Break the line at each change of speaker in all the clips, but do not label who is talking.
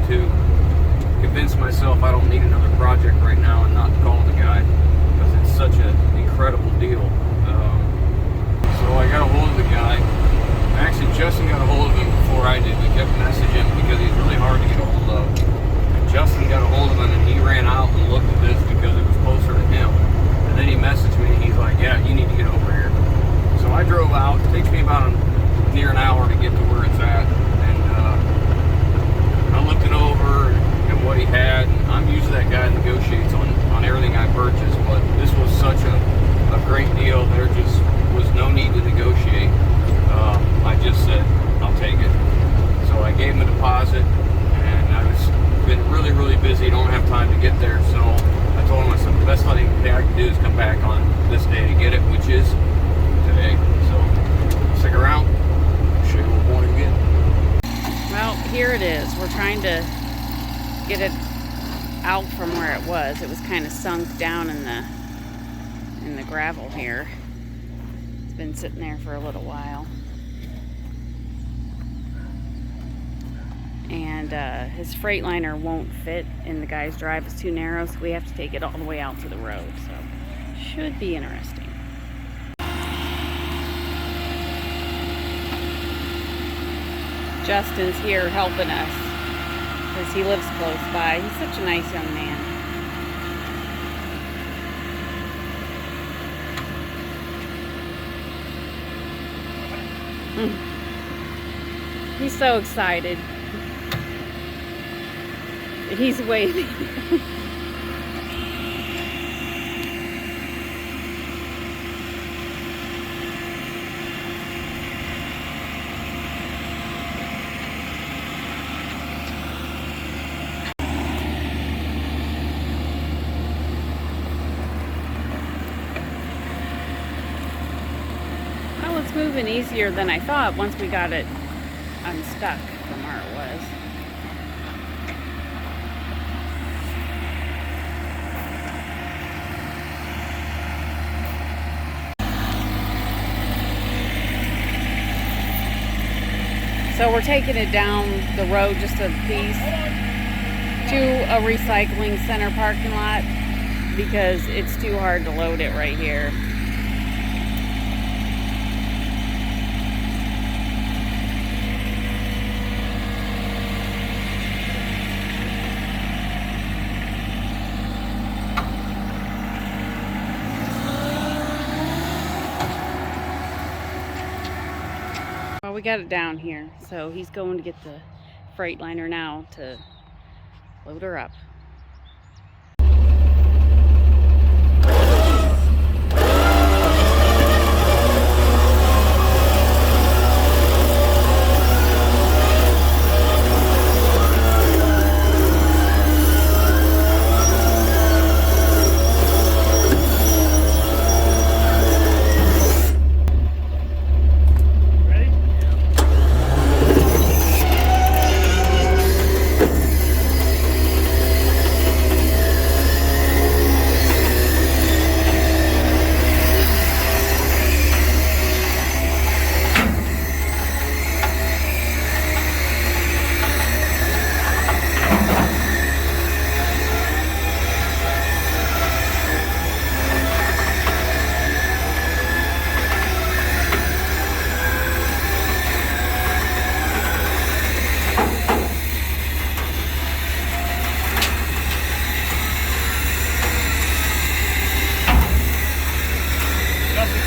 to convince myself I don't need another project right now and not call the guy, because it's such an incredible deal. So I got a hold of the guy. Actually, Justin got a hold of him before I did. We kept messaging because he's really hard to get a hold of. And Justin got a hold of him and he ran out and looked at this because it was closer to him. And then he messaged me and he's like, yeah, you need to get over here. So I drove out. It takes me about near an hour to get to where it's at. And I looked it over and what he had. And I'm usually that guy that negotiates on everything I purchase, but this was such a great deal. There just was no need to negotiate. I just said, I'll take it. So I gave him a deposit, and I've been really, really busy. Don't have time to get there. So I told him, I said, the best thing I can do is come back on this day to get it, which is today. So stick around. I'll show you what we want to get.
Well, here it is. We're trying to get it out from where it was. It was kind of sunk down in the gravel here. It's been sitting there for a little while. And his Freightliner won't fit in the guy's drive. It's too narrow, so we have to take it all the way out to the road. So should be interesting. Justin's here helping us because he lives close by. He's such a nice young man. He's so excited. He's waving. Well, it's moving easier than I thought once we got it unstuck from where it was. So we're taking it down the road just a piece to a recycling center parking lot because it's too hard to load it right here. Well, we got it down here, so he's going to get the Freightliner now to load her up.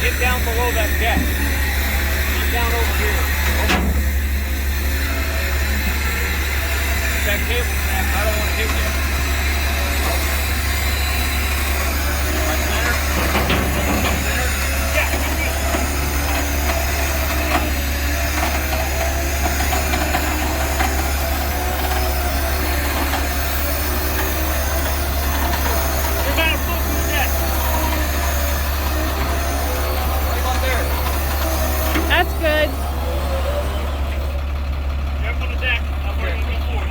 Get down below that deck. Get down over here. That cable snap, I don't want to hit you. Right center? Center? Yeah, good. You're about a foot from the deck. That's good. Jump on the deck. I'll bring you forward.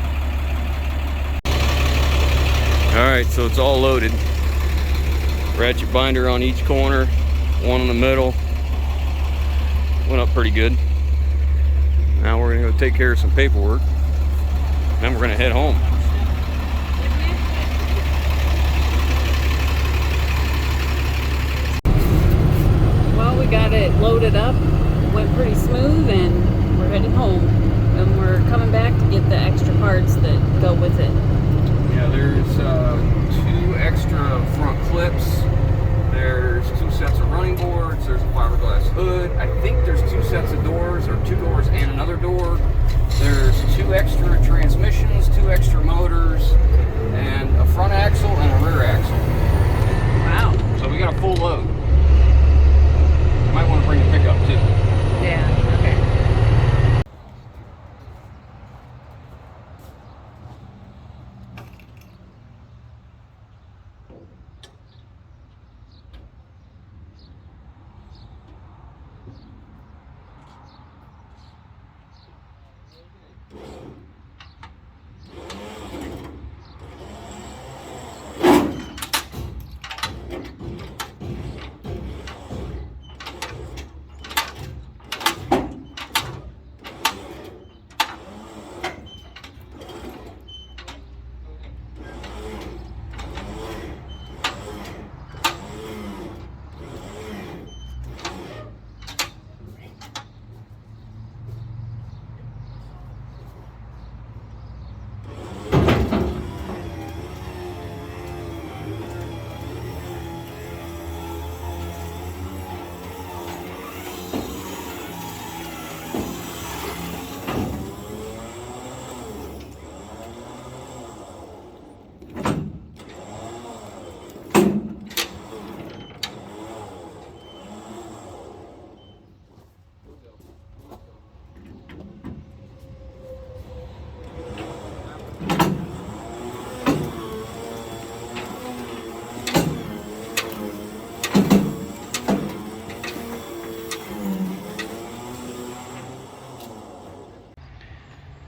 Alright, so it's all loaded. Ratchet binder on each corner, one in the middle. Went up pretty good. Now we're going to go take care of some paperwork. then we're gonna head home.
Well, we got it loaded up, went pretty smooth, and we're heading home. And we're coming back to get the extra parts that go with it.
Yeah, there's 2 extra front clips. There's 2 sets of running boards. There's a fiberglass hood. I think there's 2 sets of doors, or 2 doors and another door. There's 2 extra transmissions, 2 extra motors, and a front axle and a rear axle.
Wow.
So we got a full load. Might want to bring a pickup too.
Yeah, okay.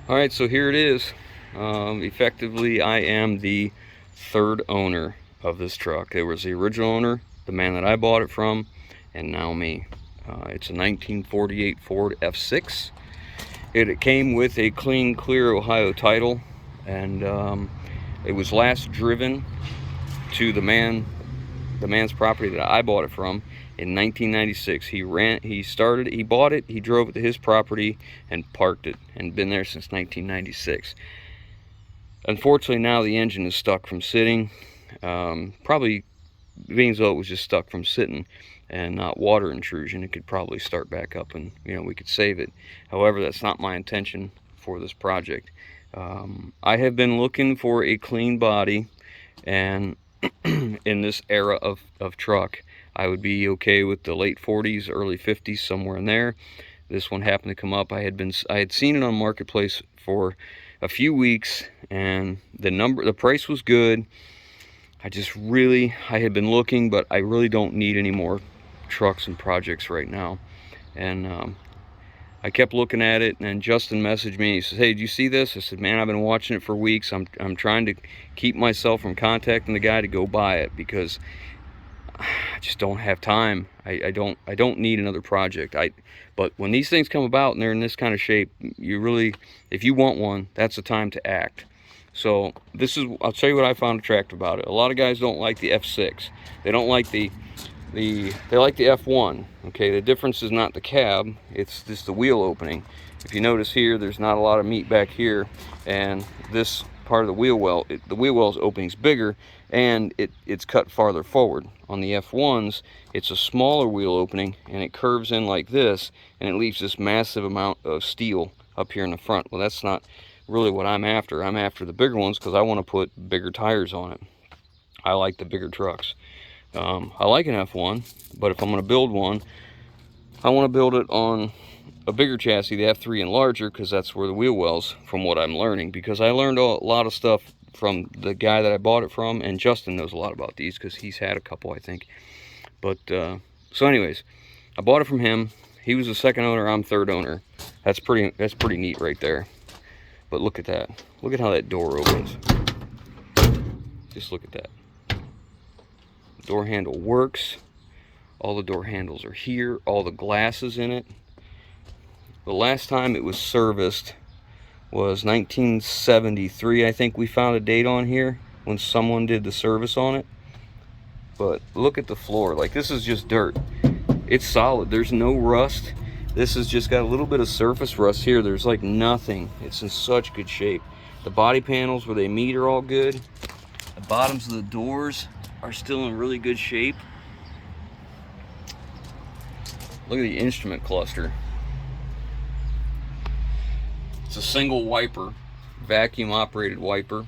All right, so here it is. Effectively, I am the 3rd owner of this truck. There was the original owner, the man that I bought it from, and now me. It's a 1948 Ford F6. It came with a clean, clear Ohio title, and it was last driven to the man's property that I bought it from in 1996. He bought it, he drove it to his property and parked it, and been there since 1996. Unfortunately, now the engine is stuck from sitting. Probably being though it was just stuck from sitting and not water intrusion. It could probably start back up, and we could save it. However, that's not my intention for this project. I have been looking for a clean body, and in this era of truck, I would be okay with the late 40s, early 50s, somewhere in there. This one happened to come up. I had seen it on Marketplace for a few weeks, and the price was good. I had been looking, but I really don't need any more trucks and projects right now. And I kept looking at it, and Justin messaged me. He says, "Hey, did you see this?" I said, "Man, I've been watching it for weeks. I'm trying to keep myself from contacting the guy to go buy it because I just don't have time. I don't need another project. But when these things come about and they're in this kind of shape, if you want one, that's the time to act." So I'll tell you what I found attractive about it. A lot of guys don't like the F6. They don't like they like the F1. Okay, the difference is not the cab, it's just the wheel opening. If you notice here, there's not a lot of meat back here, and this part of the wheel well, the wheel well's opening's bigger, and it's cut farther forward. On the F1s, it's a smaller wheel opening, and it curves in like this, and it leaves this massive amount of steel up here in the front. Well, that's not really what I'm after. I'm after the bigger ones because I want to put bigger tires on it. I like the bigger trucks. I like an F1, but if I'm going to build one, I want to build it on a bigger chassis, the F3 and larger, because that's where the wheel wells, from what I'm learning. Because I learned a lot of stuff from the guy that I bought it from, and Justin knows a lot about these because he's had a couple, I think. But so anyways, I bought it from him. He was the 2nd owner, I'm 3rd owner. That's pretty neat right there. But look at that. Look at how that door opens. Just look at that. Door handle works. All the door handles are here. All the glass is in it. The last time it was serviced, was 1973. I think we found a date on here when someone did the service on it. But look at the floor. Like, this is just dirt. It's solid. There's no rust. This has just got a little bit of surface rust here. There's like nothing. It's in such good shape. The body panels where they meet are all good. The bottoms of the doors are still in really good shape. Look at the instrument cluster. It's a single wiper, vacuum operated wiper.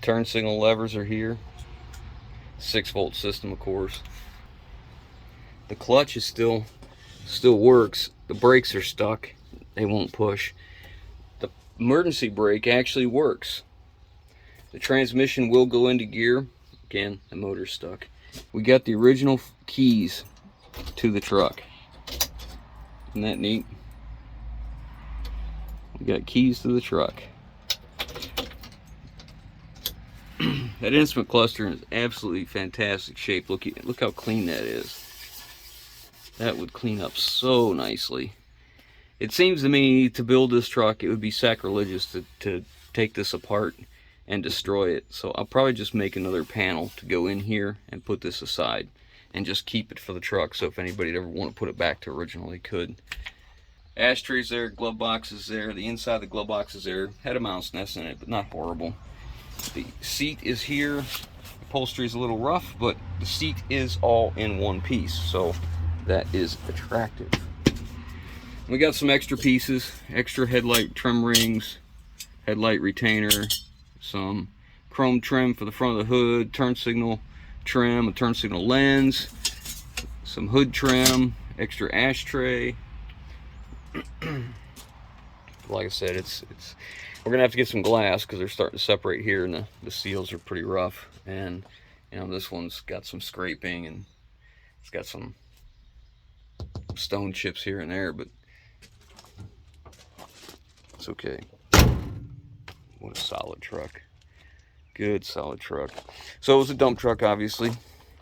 Turn signal levers are here. 6-volt system, of course. The clutch is still works. The brakes are stuck. They won't push. The emergency brake actually works. The transmission will go into gear. Again, the motor's stuck. We got the original keys to the truck. Isn't that neat? We got keys to the truck. That instrument cluster is absolutely fantastic shape. Look how clean that is. That would clean up so nicely. It seems to me to build this truck, it would be sacrilegious to take this apart and destroy it. So I'll probably just make another panel to go in here and put this aside and just keep it for the truck. So if anybody'd ever want to put it back to original, they could. Ashtrays there, glove boxes there. The inside of the glove box is there. Had a mouse nest in it, but not horrible. The seat is here. The upholstery is a little rough, but the seat is all in one piece, so that is attractive. We got some extra pieces, extra headlight trim rings, headlight retainer, some chrome trim for the front of the hood, turn signal trim, a turn signal lens, some hood trim, extra ashtray. Like I said, we're gonna have to get some glass because they're starting to separate here, and the seals are pretty rough. And you know, this one's got some scraping and it's got some stone chips here and there, but it's okay. What a solid truck. Good solid truck. So it was a dump truck, obviously.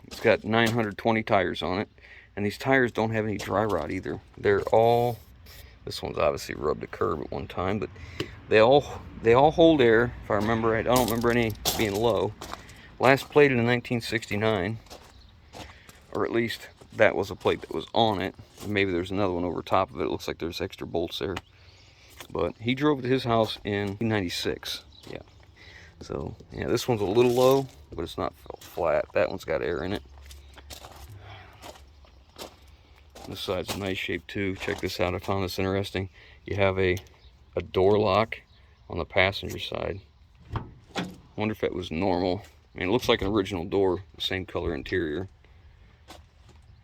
It's got 920 tires on it, and these tires don't have any dry rot either. They're all, this one's obviously rubbed a curb at one time, but they all hold air, if I remember right. I don't remember any being low. Last plated in 1969, or at least that was a plate that was on it. Maybe there's another one over top of it. It looks like there's extra bolts there. But he drove to his house in 1996. Yeah. So yeah, this one's a little low, but it's not flat. That one's got air in it. This side's a nice shape too. Check this out. I found this interesting. You have a door lock on the passenger side. I wonder if that was normal. I mean, it looks like an original door, the same color interior.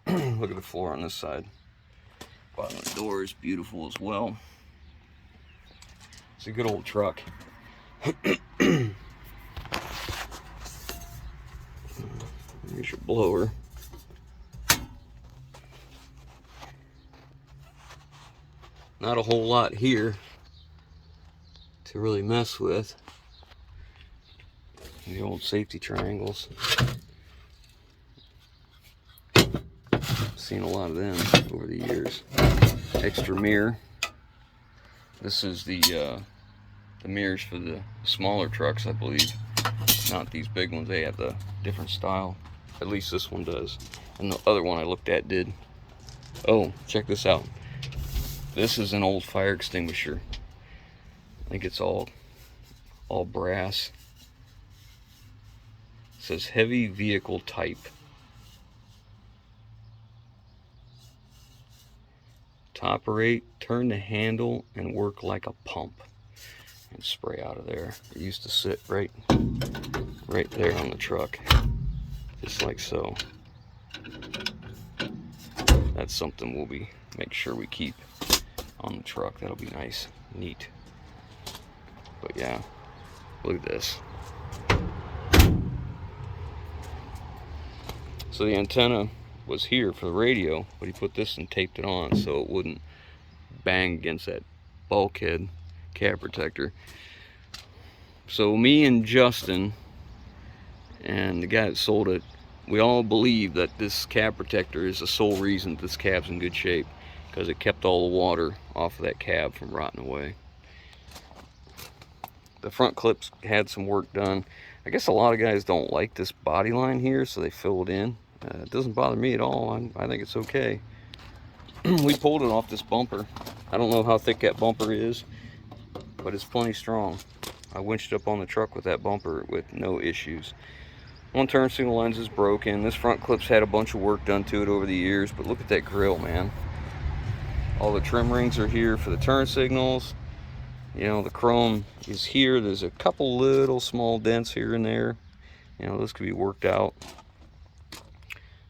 Look at the floor on this side. Bottom of the door is beautiful as well. It's a good old truck. Here's your blower. Not a whole lot here to really mess with. The old safety triangles. Seen a lot of them over the years. Extra mirror. This is the mirrors for the smaller trucks, I believe. Not these big ones. They have the different style. At least this one does. And the other one I looked at did. Oh, check this out. This is an old fire extinguisher. I think it's all brass. It says heavy vehicle type. To operate, turn the handle and work like a pump and spray out of there. It used to sit right there on the truck, just like so. That's something we'll make sure we keep on the truck. That'll be nice, neat. But yeah, look at this. So the antenna was here for the radio, but he put this and taped it on so it wouldn't bang against that bulkhead cab protector. So me and Justin and the guy that sold it, we all believe that this cab protector is the sole reason this cab's in good shape, because it kept all the water off of that cab from rotting away. the front clips had some work done. I guess a lot of guys don't like this body line here, so they fill it in. It doesn't bother me at all. I think it's okay. We pulled it off this bumper. I don't know how thick that bumper is, but it's plenty strong. I winched up on the truck with that bumper with no issues. One turn signal lens is broken. This front clip's had a bunch of work done to it over the years, but look at that grill, man. All the trim rings are here for the turn signals. You know, the chrome is here. There's a couple little small dents here and there. You know, those could be worked out.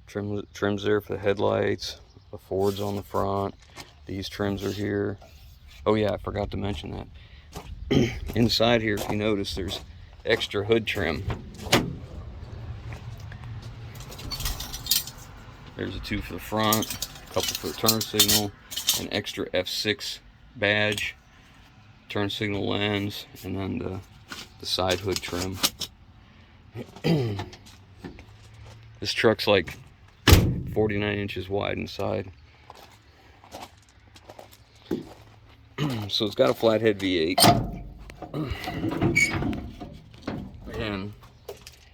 Trims there for the headlights. The Ford's on the front. These trims are here. Oh yeah, I forgot to mention that. Inside here, if you notice, there's extra hood trim. There's a 2 for the front, a couple for the turn signal, an extra F6 badge, turn signal lens, and then the side hood trim. This truck's like 49 inches wide inside. So it's got a flathead V8. And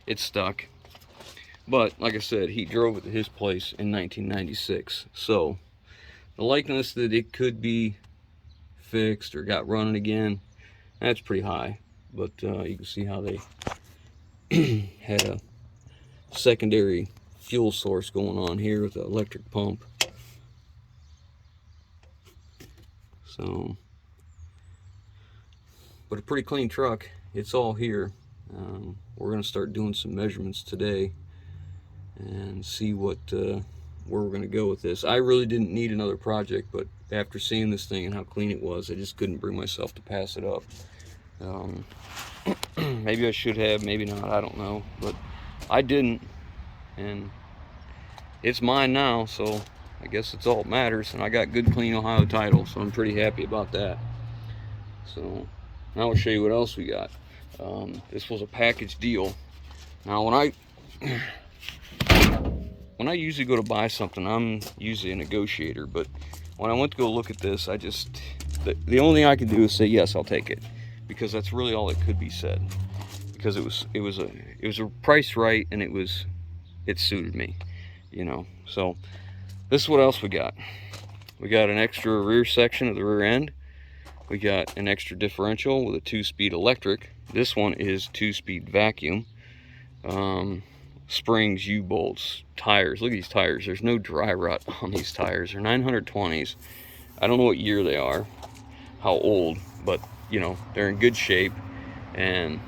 it's stuck. But like I said, he drove it to his place in 1996. So the likeness that it could be fixed or got running again, that's pretty high. But you can see how they had a secondary fuel source going on here with the electric pump. So, but a pretty clean truck. It's all here. We're going to start doing some measurements today and see what where we're going to go with this. I really didn't need another project, but after seeing this thing and how clean it was, I just couldn't bring myself to pass it up. Maybe I should have, maybe not, I don't know, but I didn't, and it's mine now, so I guess it's all that matters. And I got good clean Ohio title, so I'm pretty happy about that. So now I'll show you what else we got. This was a package deal. Now when I usually go to buy something, I'm usually a negotiator, but when I went to go look at this, the only thing I could do is say yes, I'll take it, because that's really all that could be said, because it was a price right, and it suited me, you know. So this is what else we got. We got an extra rear section of the rear end. We got an extra differential with a 2-speed electric. This one is 2-speed vacuum. Springs, U-bolts, tires. Look at these tires. There's no dry rot on these tires. They're 920s. I don't know what year they are, how old, but you know, they're in good shape and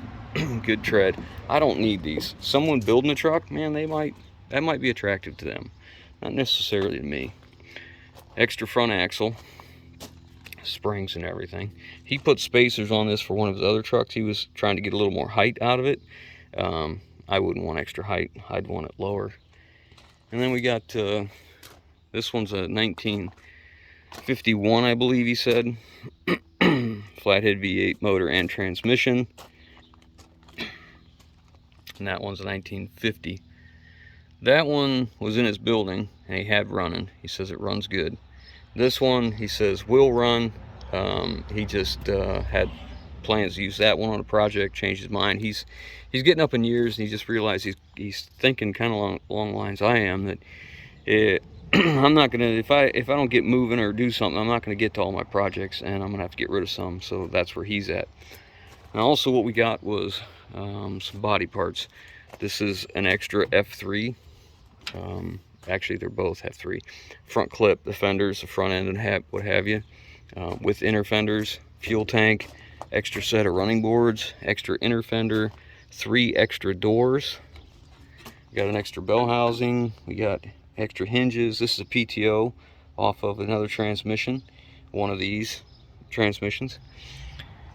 good tread. I don't need these. Someone building a truck, man, that might be attractive to them, not necessarily to me. Extra front axle, springs and everything. He put spacers on this for one of his other trucks. He was trying to get a little more height out of it. I wouldn't want extra height. I'd want it lower. And then we got this one's a 1951, I believe he said. Flathead V8 motor and transmission. And that one's a 1950. That one was in his building and he had running. He says it runs good. This one, he says, will run. He just had plans to use that one on a project, changed his mind. He's getting up in years, and he just realized he's thinking kind of along the lines I am, that I'm not gonna, if I don't get moving or do something, I'm not gonna get to all my projects, and I'm gonna have to get rid of some. So that's where he's at. Now also what we got was some body parts. This is an extra F3. Actually they're both F3. Front clip, the fenders, the front end, and what have you, with inner fenders, fuel tank, extra set of running boards, extra inner fender, 3 extra doors. We got an extra bell housing. We got extra hinges. This is a PTO off of another transmission, one of these transmissions.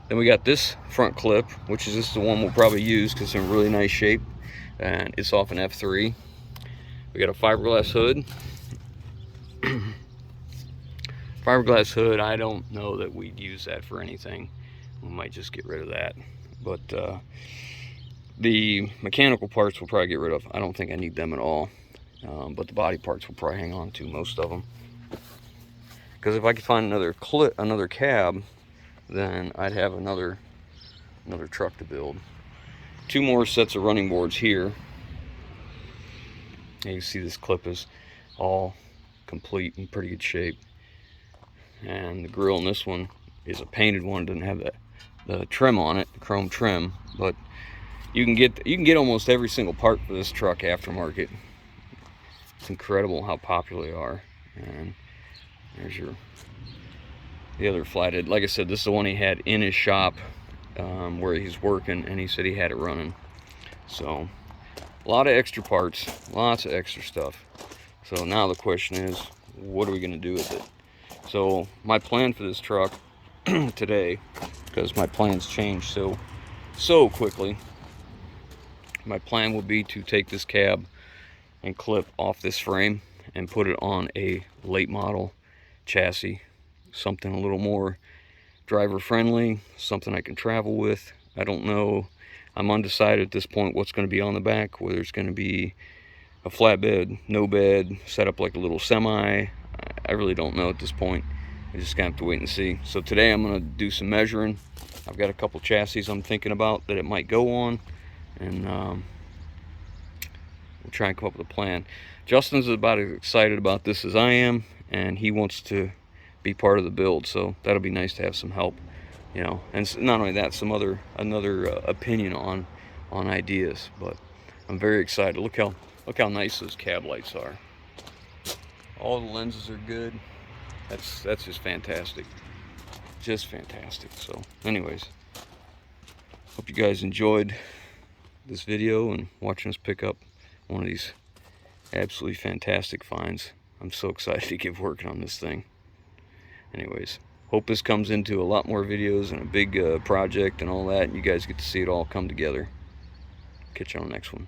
Then we got this front clip, which is this is the one we'll probably use because it's in really nice shape, and it's off an F3. We got a fiberglass hood. Fiberglass hood, I don't know that we'd use that for anything. We might just get rid of that. But the mechanical parts we'll probably get rid of. I don't think I need them at all. But the body parts we'll probably hang on to, most of them. Because if I could find another cab, then I'd have another another truck to build. 2 more sets of running boards here. You can see this clip is all complete in pretty good shape. And the grill in this one is a painted one. It doesn't have the trim on it, the chrome trim, but you can get almost every single part for this truck aftermarket. It's incredible how popular they are. And there's the other flathead. Like I said, this is the one he had in his shop where he's working, and he said he had it running. So a lot of extra parts, lots of extra stuff. So now the question is, what are we going to do with it? So my plan for this truck today, because my plans change so quickly, my plan would be to take this cab and clip off this frame and put it on a late model chassis, something a little more driver friendly, something I can travel with. I don't know, I'm undecided at this point what's going to be on the back, whether it's going to be a flatbed, no bed, set up like a little semi. I really don't know at this point. I just gonna have to wait and see. So today I'm gonna do some measuring. I've got a couple chassis I'm thinking about that it might go on, and we'll try and come up with a plan. Justin's about as excited about this as I am, and he wants to be part of the build, so that'll be nice to have some help, you know. And not only that, another opinion on ideas. But I'm very excited. Look how nice those cab lights are. All the lenses are good. That's just fantastic. Just fantastic. So anyways, hope you guys enjoyed this video and watching us pick up one of these absolutely fantastic finds. I'm so excited to get working on this thing. Anyways, hope this comes into a lot more videos and a big project and all that, and you guys get to see it all come together. Catch you on the next one.